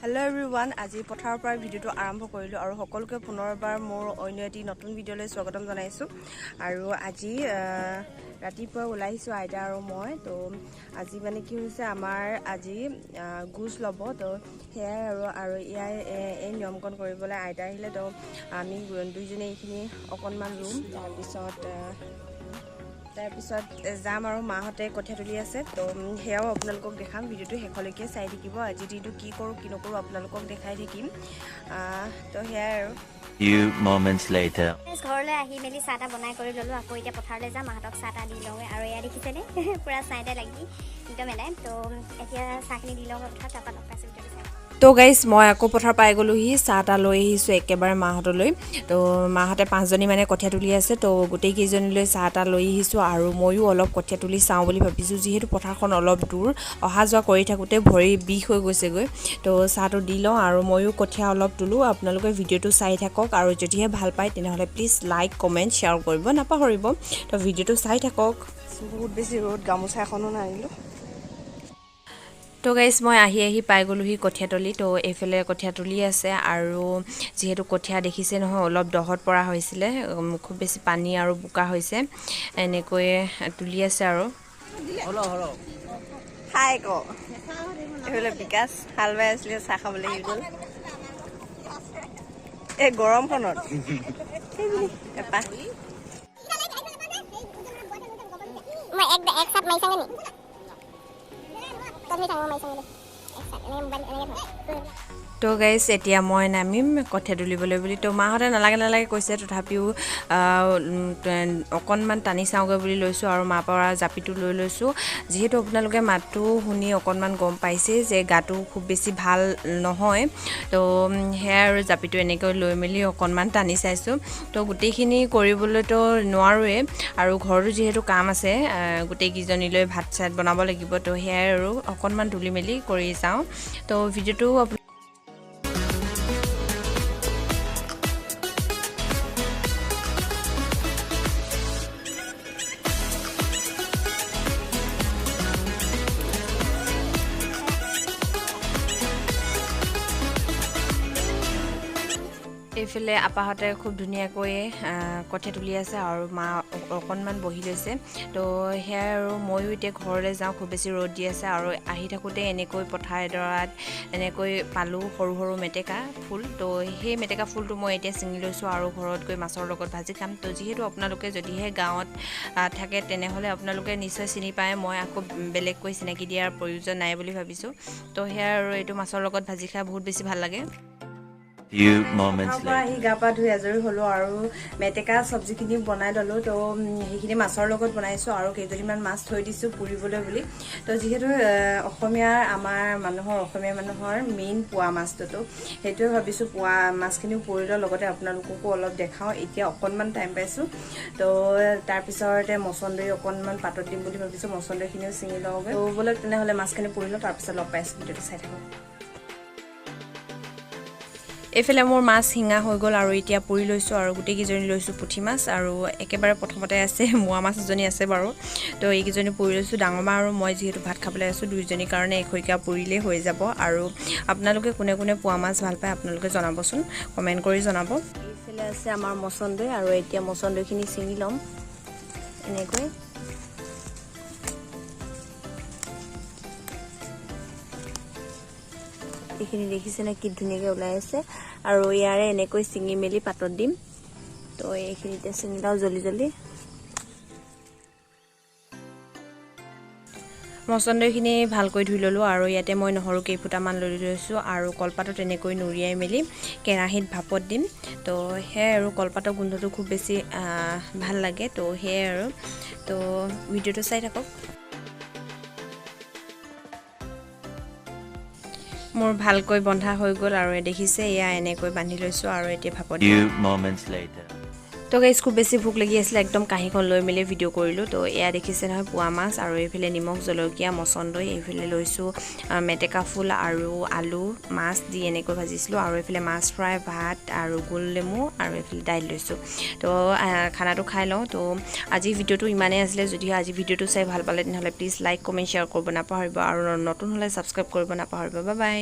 Hello everyone, আজি পথাৰৰ পৰা ভিডিওটো আৰম্ভ কৰিলো আৰু সকলোকে পুনৰবাৰ মোৰ অন্য এটি নতুন ভিডিওলৈ স্বাগতম জনাইছো আৰু আজি ৰাতিপুৱা ওলাইছো আইতা আৰু মই তো আজি মানে কি হৈছে আমাৰ আজি গুজ লব তো হেয়াই আৰু ইয়াৰ এই নিয়মকণ কৰিবলৈ আইতা আহিলে তো আমি দুইজনে এইখিনি অকনমান ৰুম তাৰপিছত যাম আৰু মাহতে কঠীয়া তুলি আছে তো হেয়াও আপোনালোকক দেখাম ভিডিওটো শেষলৈকে চাই থাকিব আজি দিনটো কি কৰো কি নকৰো আপোনালোকক দেখাই থাকিম তো হেয়াই আৰু few moments later ঘৰলৈ আহি মেলি চাহটা বনাই কৰি ললো আকৌ এতিয়া পথাৰলৈ যাম মাহতক চাহটা দি লওঁ আৰু এয়া দেখিছেনে পুৰা চাইতে লাগি একদম এলাই তো এতিয়া চাহখিনি দি লওঁ কথা তাৰপৰা লগ পাইছোঁ তো গাইজ মই আকৌ পথাৰ পাই গ'লোহি চাহটা লৈ আহিছোঁ একেবাৰে মাহঁতলৈ তো মাহঁতে 5 জনী মানে কঠীয়া তুলি আছে তো গোটেই কেইজনীলৈ চাহটা লৈ আহিছোঁ আৰু ময়ো অলপ কঠীয়া তুলি চাওঁ বুলি ভাবিছোঁ যিহেতু পথাৰখন অলপ দূৰ অহা যোৱা কৰি থাকোঁতে ভৰি বিষ হৈ গৈছেগৈ তো চাহটো দি লওঁ আৰু ময়ো কঠীয়া অলপ তুলোঁ আপোনালোকে ভিডিঅ'টো চাই থাকক আৰু যদিহে ভাল পায় তেনেহ'লে প্লিজ লাইক কমেণ্ট শ্বেয়াৰ কৰিব নাপাহৰিব তো ভিডিঅ'টো চাই থাকক বহুত বেছি ৰ'দ গামোচা এখনো নানিলোঁ তো গাইজ মই আহি পাই গ'লোহি কঠীয়াতলি তো এইফালে কঠীয়া তুলি আছে আৰু যিহেতু কঠীয়া দেখিছে নহয় অলপ দহত পৰা হৈছিলে খুব বেছি পানী আৰু বোকা হৈছে এনেকৈ তুলি আছে আৰু হাই ক এইফালে বিকাশ হাল বাই আছিলে চাহ খাবলৈ গ'ল এই গৰমখনত এপাহ এক সাত মাৰিছাগে নি তো গাইজ এতিয়া মই নামিম কঠীয়া তুলিবলৈ বুলি তো মাহঁতে নালাগে কৈছে তথাপিও অকণমান টানি চাওঁগৈ বুলি লৈছোঁ আৰু মাৰ পৰা জাপিটো লৈ লৈছোঁ যিহেতু আপোনালোকে মাতটো শুনি অকণমান গম পাইছে যে গাটো খুব বেছি ভাল নহয় তো সেয়া আৰু জাপিটো এনেকৈ লৈ মেলি অকণমান টানি চাইছোঁ তো গোটেইখিনি কৰিবলৈতো নোৱাৰোৱে আৰু ঘৰতো যিহেতু কাম আছে গোটেইকেইজনীলৈ ভাত চাত বনাব লাগিব তো সেয়াই আৰু অকণমান তুলি মেলি কৰি যাওঁ তো ভিডিঅ'টো এইফালে আপাহঁতে খুব ধুনীয়াকৈ কঠীয়া তুলি আছে আৰু মা অকণমান বহি লৈছে তো সেয়াই আৰু ময়ো এতিয়া ঘৰলৈ যাওঁ খুব বেছি ৰ'দ দি আছে আৰু আহি থাকোঁতে এনেকৈ পথাৰ এডৰাত এনেকৈ পালোঁ সৰু সৰু মেটেকা ফুল তো সেই মেটেকা ফুলটো মই এতিয়া ছিঙি লৈছোঁ আৰু ঘৰত গৈ মাছৰ লগত ভাজি খাম তো যিহেতু আপোনালোকে যদিহে গাঁৱত থাকে তেনেহ'লে আপোনালোকে নিশ্চয় চিনি পায় মই আকৌ বেলেগকৈ চিনাকি দিয়াৰ প্ৰয়োজন নাই বুলি ভাবিছোঁ তো সেয়াই আৰু এইটো মাছৰ লগত ভাজি খাই বহুত বেছি ভাল লাগে few moments later আহি গা পা ধুই আজৰি হ'লো আৰু মেটেকা চব্জিখিনি বনাই ল'লোঁ তো সেইখিনি মাছৰ লগত বনাইছোঁ আৰু কেইজনীমান মাছ থৈ দিছোঁ পুৰিবলৈ বুলি তো যিহেতু অসমীয়া মানুহৰ মেইন পোৱা মাছটো সেইটোৱে ভাবিছোঁ পোৱা মাছখিনিও পুৰি লোৱাৰ লগতে আপোনালোককো অলপ দেখাওঁ এতিয়া অকণমান টাইম পাইছোঁ তো তাৰপিছতে মচন্দৰী অকণমান পাতত দিম বুলি ভাবিছোঁ মচন্দৰীখিনিও ছিঙি লওঁগৈ তো বোলে তেনেহ'লে মাছখিনি পুৰি লওঁ তাৰপিছত লগ পাইছোঁ ভিডিঅ'টো চাই থাকক এইফালে মোৰ মাছ শিঙা হৈ গ'ল আৰু এতিয়া পুৰি লৈছোঁ আৰু গোটেইকেইজনী লৈছোঁ পুঠি মাছ আৰু একেবাৰে প্ৰথমতে আছে মোৱা মাছ এজনী আছে বাৰু তো এইকেইজনী পুৰি লৈছোঁ ডাঙৰ মা আৰু মই যিহেতু ভাত খাবলৈ আছোঁ দুইজনীৰ কাৰণে এখৰিকা পুৰিলেই হৈ যাব আৰু আপোনালোকে কোনে কোনে পোৱা মাছ ভাল পায় আপোনালোকে জনাবচোন কমেণ্ট কৰি জনাব এইফালে আছে আমাৰ মচন্দৰী আৰু এতিয়া মচন্দৰীখিনি ছিঙি ল'ম এনেকৈ এইখিনি দেখিছেনে কি ধুনীয়াকৈ ওলাই আছে আৰু ইয়াৰে এনেকৈ ছিঙি মেলি পাতত দিম তো এইখিনিতে ছিঙি লওঁ জলদি মচন্দৰীখিনি ভালকৈ ধুই ল'লোঁ আৰু ইয়াতে মই নহৰু কেইফুটামান লৈ লৈছোঁ আৰু কলপাতত এনেকৈ নুৰিয়াই মেলি কেৰাহীত ভাপত দিম তো সেয়াই আৰু কলপাতৰ গোন্ধটো খুব বেছি ভাল লাগে তো সেয়াই আৰু তো ভিডিঅ'টো চাই থাকক মোৰ ভালকৈ বন্ধা হৈ গ'ল আৰু দেখিছে এয়া এনেকৈ বান্ধি লৈছোঁ আৰু এতিয়া ভাপত few moments later তো গাইজ খুব বেছি ভোক লাগি আছিলে একদম কাঁহীখন লৈ মেলি ভিডিঅ' কৰিলোঁ তো এয়া দেখিছে নহয় পোৱা মাছ আৰু এইফালে নিমখ জলকীয়া মচন্দৰী এইফালে লৈছোঁ মেটেকা ফুল আৰু আলু মাছ দি এনেকৈ ভাজিছিলোঁ আৰু এইফালে মাছ ফ্ৰাই ভাত আৰু গোল নেমু আৰু এইফালে দাইল লৈছোঁ তো খানাটো খাই লওঁ তো আজি ভিডিঅ'টো ইমানেই আছিলে যদিও আজি ভিডিঅ'টো চাই ভাল পালে তেনেহ'লে প্লিজ লাইক কমেণ্ট শ্বেয়াৰ কৰিব নাপাহৰিব আৰু নতুন হ'লে ছাবস্ক্ৰাইব কৰিব নাপাহৰিব বাই বাই